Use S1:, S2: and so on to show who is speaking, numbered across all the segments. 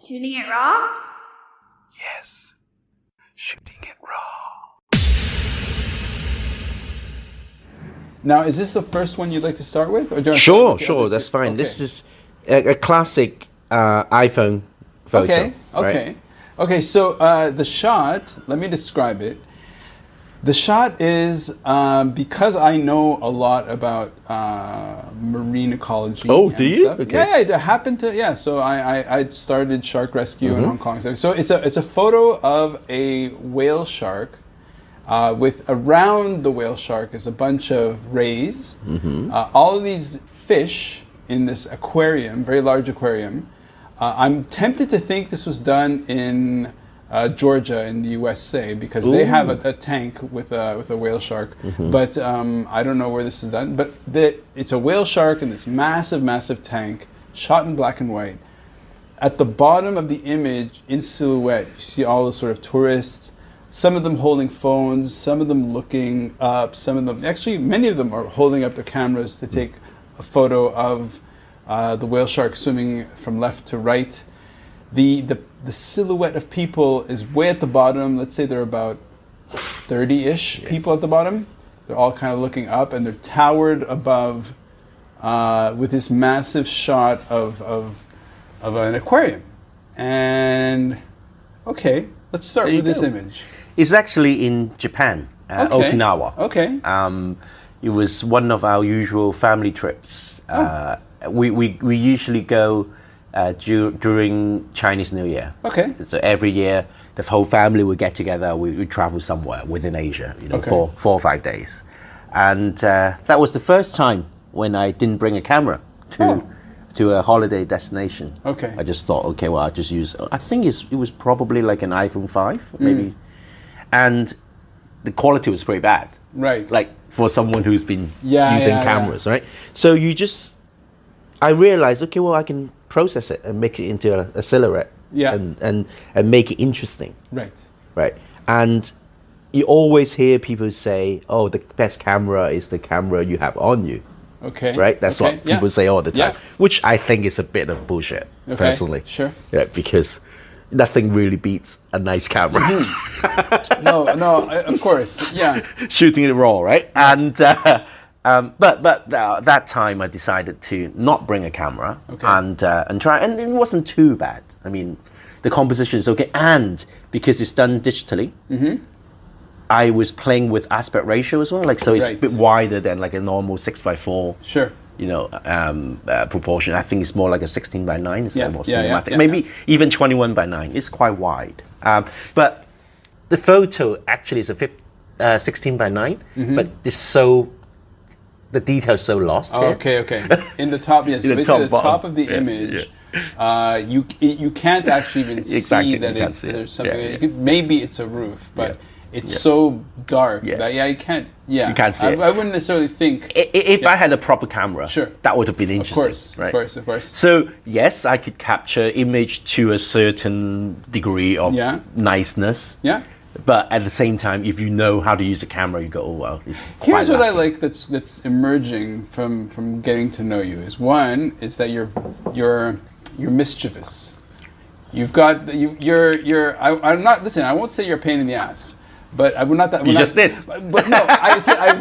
S1: Shooting it raw?
S2: Yes. Shooting it raw.
S3: Now, is this the first one you'd like to start with? Or do you want to
S4: Sure,
S3: start with the
S4: sure,
S3: others?
S4: that's fine.
S3: Okay.
S4: This is a classic iPhone photo.
S3: Okay,
S4: right?
S3: okay. Okay, so the shot, let me describe it. The shot is, because I know a lot about marine ecology.
S4: Oh,
S3: and
S4: do you?
S3: stuff.
S4: Okay.
S3: Yeah, I happen to, yeah. So I started shark rescue in Hong Kong. So it's a photo of a whale shark. With around the whale shark is a bunch of rays. All of these fish in this aquarium, very large aquarium. I'm tempted to think this was done in Georgia in the USA because they have a tank with a whale shark. But I don't know where this is done. But it's a whale shark in this massive, massive tank, shot in black and white. At the bottom of the image, in silhouette, you see all the sort of tourists. Some of them holding phones, some of them looking up, some of them, actually many of them are holding up their cameras to take a photo of the whale shark swimming from left to right. The silhouette of people is way at the bottom. Let's say there are about 30-ish people at the bottom. They're all kind of looking up and they're towered above with this massive shot of an aquarium. And okay, let's start with this image.
S4: It's actually in Japan, Okinawa.
S3: Okay.
S4: It was one of our usual family trips. We usually go during Chinese New Year.
S3: Okay.
S4: So every year, the whole family would get together. We travel somewhere within Asia,
S3: Okay.
S4: for 4 or 5 days. And that was the first time when I didn't bring a camera to a holiday destination.
S3: Okay.
S4: I just thought, okay, well, I'll just use, I think it was probably like an iPhone 5, maybe. And the quality was pretty bad.
S3: Right.
S4: Like for someone who's been
S3: Yeah,
S4: using
S3: yeah,
S4: cameras, right? So I realized, okay, well, I can process it and make it into a silhouette.
S3: Yeah.
S4: And make it interesting.
S3: Right.
S4: Right. And you always hear people say, oh, the best camera is the camera you have on you.
S3: Okay.
S4: Right? That's
S3: Okay,
S4: what people say all the time,
S3: Yeah.
S4: which I think is a bit of bullshit,
S3: Okay,
S4: personally.
S3: sure.
S4: Yeah, because nothing really beats a nice camera.
S3: No, of course. Yeah.
S4: Shooting it raw, right? And but that time I decided to not bring a camera and try, and it wasn't too bad. I mean, the composition is okay, and because it's done digitally, I was playing with aspect ratio as well, like so it's a bit wider than like a normal 6x4.
S3: Sure.
S4: Proportion. I think it's more like a 16:9. It's more cinematic.
S3: yeah,
S4: Maybe even 21:9. It's quite wide. But the photo actually is a 16:9, but the detail's so lost here.
S3: Okay. In the top, yes. So basically, the top of the image, you can't actually even see that there's something. Maybe it's a roof, but it's so dark that you can't. Yeah,
S4: you can't see it.
S3: I wouldn't necessarily think.
S4: If I had a proper camera, that would have been interesting.
S3: Of course.
S4: So yes, I could capture image to a certain degree of niceness.
S3: Yeah.
S4: But at the same time, if you know how to use a camera, you go, oh well.
S3: Here's what I like that's emerging from getting to know you is one is that you're mischievous. You've got I'm not, listen, I won't say you're a pain in the ass, but I would not that.
S4: You just did.
S3: But no, I said I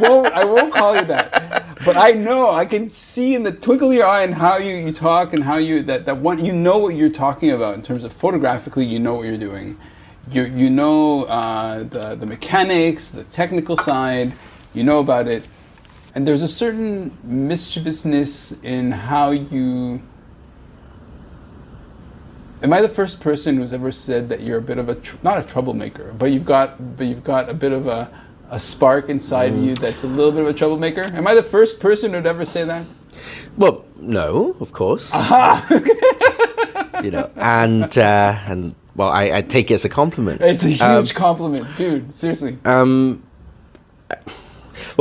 S3: won't call you that. But I know, I can see in the twinkle of your eye and how you talk and how that one, you know what you're talking about in terms of photographically, you know what you're doing. You know the mechanics, the technical side, you know about it. And there's a certain mischievousness in how you... Am I the first person who's ever said that you're a bit of not a troublemaker, but you've got a bit of a spark inside you that's a little bit of a troublemaker? Am I the first person who'd ever say that?
S4: Well, no, of course.
S3: Aha!
S4: And well, I take it as a compliment.
S3: It's a huge compliment, dude. Seriously.
S4: Well,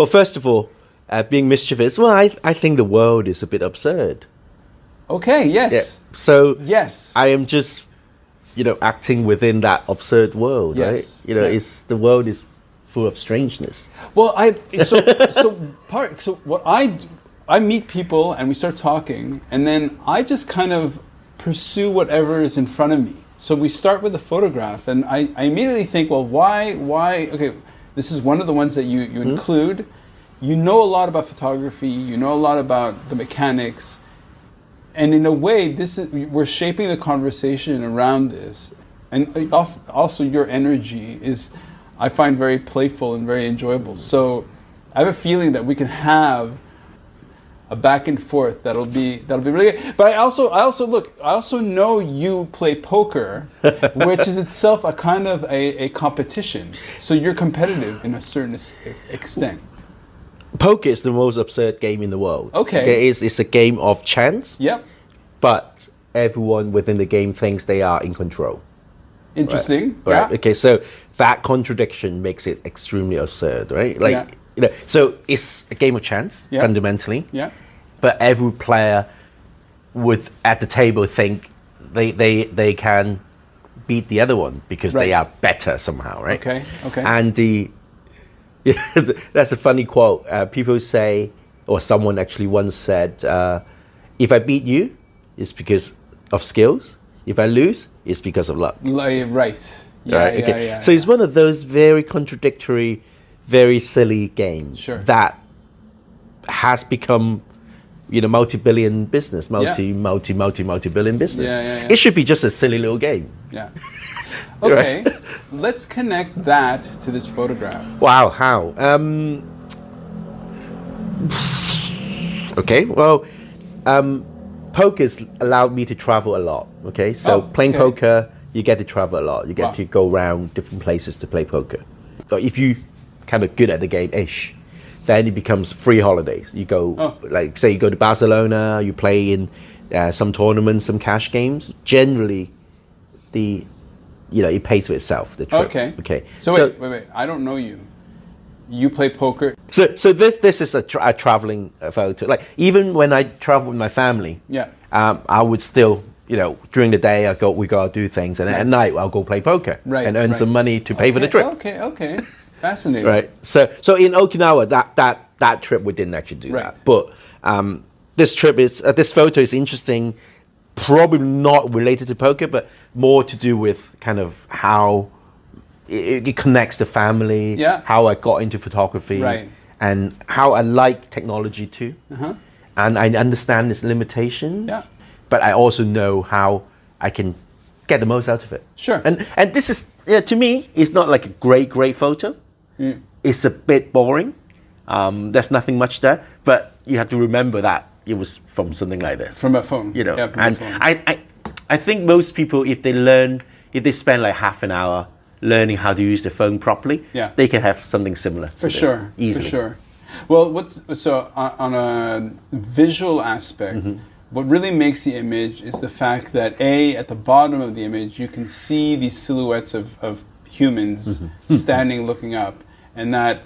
S4: first of all, being mischievous. Well, I think the world is a bit absurd.
S3: Okay. Yes.
S4: Yeah. So
S3: yes,
S4: I am just, acting within that absurd world,
S3: yes.
S4: right? It's the world is full of strangeness.
S3: Well, what I do, I meet people and we start talking, and then I just kind of pursue whatever is in front of me. So we start with a photograph, and I immediately think, well, why? Okay, this is one of the ones that you include. You know a lot about photography. You know a lot about the mechanics, and in a way, we're shaping the conversation around this. And also, your energy is, I find, very playful and very enjoyable. So I have a feeling that we can have a back and forth that'll be really good. But I also know you play poker, which is itself a kind of a competition. So you're competitive in a certain extent.
S4: Poker is the most absurd game in the world.
S3: Okay.
S4: It's a game of chance.
S3: Yep.
S4: But everyone within the game thinks they are in control.
S3: Interesting.
S4: Right.
S3: Yeah.
S4: Okay. So that contradiction makes it extremely absurd, right? Like, so it's a game of chance fundamentally.
S3: Yeah.
S4: But every player at the table think they can beat the other one because they are better somehow, right?
S3: Okay.
S4: And that's a funny quote. People say, or someone actually once said, if I beat you, it's because of skills. If I lose, it's because of luck.
S3: Right. Yeah.
S4: So it's one of those very contradictory, very silly games that has become, multi-billion business, multi-billion business.
S3: Yeah.
S4: It should be just a silly little game.
S3: Yeah. Okay, let's connect that to this photograph.
S4: Wow, how? Okay, well, poker's allowed me to travel a lot. Okay, so playing poker, you get to travel a lot. You get to go around different places to play poker. So if you kind of good at the game-ish, then it becomes free holidays. You go, like, say you go to Barcelona, you play in some tournaments, some cash games. Generally, it pays for itself, the trip. Okay.
S3: So wait. I don't know you. You play poker.
S4: So this is a traveling photo. Like, even when I travel with my family, I would still, during the day we go out do things, and at night I'll go play poker and earn some money to pay for the trip.
S3: Okay. Fascinating.
S4: Right. So in Okinawa, that trip we didn't actually do that. But this photo is interesting. Probably not related to poker, but more to do with kind of how it connects the family, how I got into photography, and how I like technology too. And I understand its limitations, but I also know how I can get the most out of it.
S3: Sure.
S4: And this is, to me, it's not like a great photo. It's a bit boring. There's nothing much there, but you have to remember that it was from something like this.
S3: From a phone.
S4: And I think most people, if they spend like half an hour learning how to use the phone properly, they can have something similar.
S3: For sure.
S4: Easily.
S3: For sure. Well, on a visual aspect, what really makes the image is the fact that at the bottom of the image, you can see these silhouettes of humans standing looking up, and that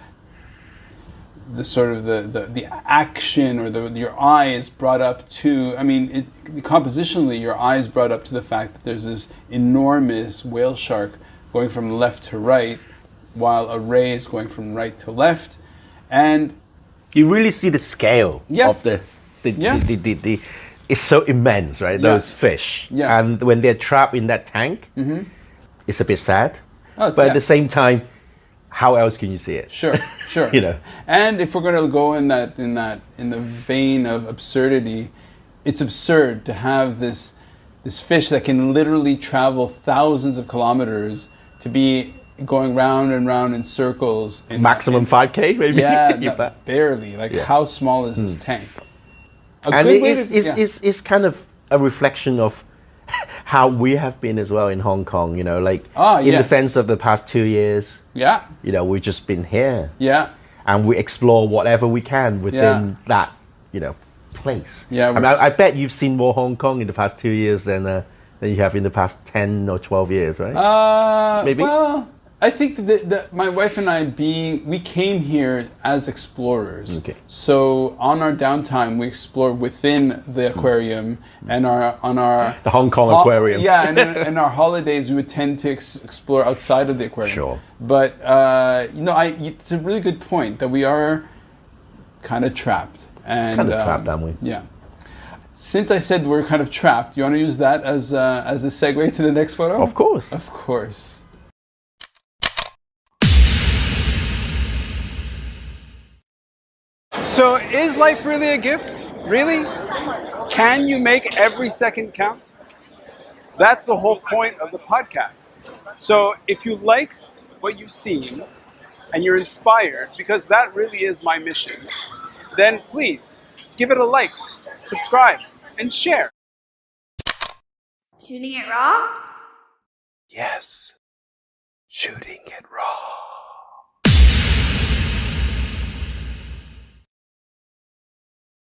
S3: the sort of the action or your eye is brought up to, compositionally your eye is brought up to the fact that there's this enormous whale shark going from left to right, while a ray is going from right to left, and
S4: you really see the scale of the it's so immense, right? Those fish, and when they're trapped in that tank, it's a bit sad, but at the same time, how else can you see it?
S3: Sure. And if we're going to go in the vein of absurdity, it's absurd to have this fish that can literally travel thousands of kilometers to be going round and round in circles.
S4: Maximum 5K, maybe.
S3: Yeah, barely. Like, how small is this tank?
S4: It's kind of a reflection of how we have been as well in Hong Kong, in the sense of the past 2 years.
S3: Yeah.
S4: We've just been here.
S3: Yeah.
S4: And we explore whatever we can within that, place.
S3: Yeah.
S4: I bet you've seen more Hong Kong in the past 2 years than you have in the past 10 or 12 years, right? Maybe?
S3: Well, I think that my wife and I, we came here as explorers.
S4: Okay.
S3: So on our downtime, we explore within the aquarium, and
S4: the Hong Kong aquarium.
S3: Yeah, and our holidays, we would tend to explore outside of the aquarium.
S4: Sure.
S3: But it's a really good point that we are kind of trapped. And,
S4: trapped, aren't we?
S3: Yeah. since I said we're kind of trapped, you want to use that as the segue to the next photo?
S4: Of course.
S3: Of course. So is life really a gift? Really? Can you make every second count? That's the whole point of the podcast. So if you like what you've seen and you're inspired, because that really is my mission, then please give it a like, subscribe, and share.
S1: Shooting it raw?
S2: Yes. Shooting it raw.